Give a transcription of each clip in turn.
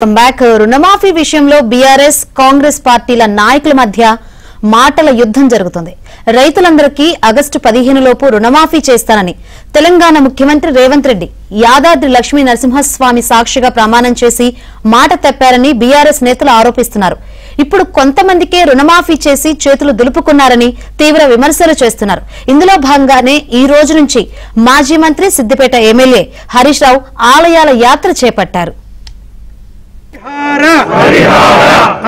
Back రుణమాఫీ విషయంలో BRS Congress పార్టీల నాయకుల మధ్య మాటల యుద్ధం జరుగుతుంది. రైతులందరికీ ఆగస్టు 15 లోపు రుణమాఫీ చేస్తానని తెలంగాణ ముఖ్యమంత్రి రేవంత్ రెడ్డి యాదాద్రి లక్ష్మీ నరసింహస్వామి సాక్షిగా ప్రమాణం చేసి మాట తప్పారని బీఆర్ఎస్ నేతలు ఆరోపిస్తున్నారు. ఇప్పుడు కొంతమందికే రుణమాఫీ చేసి చేతులు దులుపుకున్నారని తీవ్ర విమర్శలు చేస్తున్నారు. ఇందులో భాగంగానే ఈ రోజు నుంచి మాజీ మంత్రి సిద్దిపేట ఎమ్మెల్యే హరీష్ రావు ఆలయాల యాత్ర చేపట్టారు.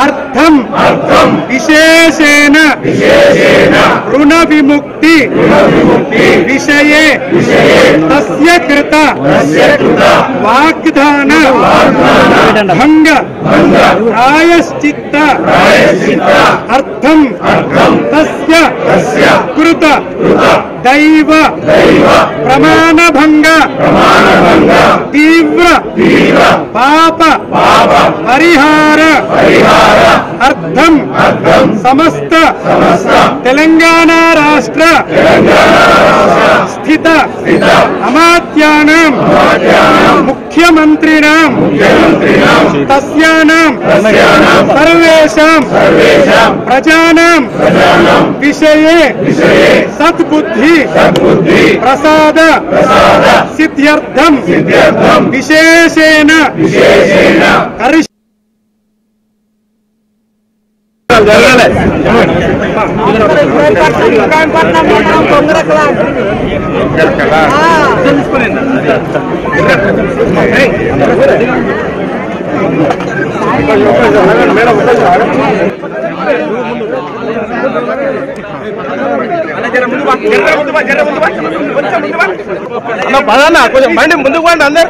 अर्थम विशेषेण ऋण विमुक्ति विषये तस्य कृत वाग्दान भंग प्रायश्चित्त अर्थम तस्य कृत दैव प्रमाण भंग तीव्र पाप परिहार अर्थम समस्त तेलंगाना राष्ट्र स्थित अमात्यानां मुख्यमंत्रिणां तस्यानां सर्वेषां प्रजानां विषये सद्बुद्धि प्रसाद सिद्ध्यर्थं विशेषेण పదన్నా కొంచెం బండి ముందుకు పండి అందరు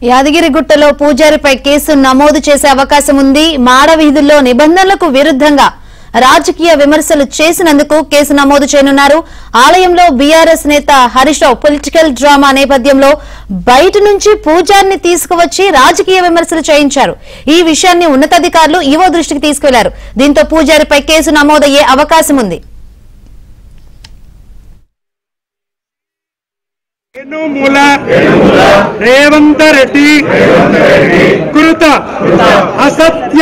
యాదగిరిగుట్టలో పూజారిపై కేసు నమోదు చేసే అవకాశం ఉంది. మాడ వీధుల్లో నిబంధనలకు విరుద్ధంగా రాజకీయ విమర్శలు చేసినందుకు కేసు నమోదు చేయనున్నారు. ఆలయంలో బీఆర్ఎస్ నేత హరీష్ రావు పొలిటికల్ డ్రామా నేపథ్యంలో బయట నుంచి పూజారిని తీసుకువచ్చి రాజకీయ విమర్శలు చేయించారు. ఈ విషయాన్ని ఉన్నతాధికారులు ఈవో దృష్టికి తీసుకెళ్లారు. దీంతో పూజారిపై కేసు నమోదయ్యే అవకాశం ఉంది. రేవంత్ రెడ్డి కృత అసత్య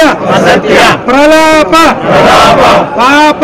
ప్రలాప పాప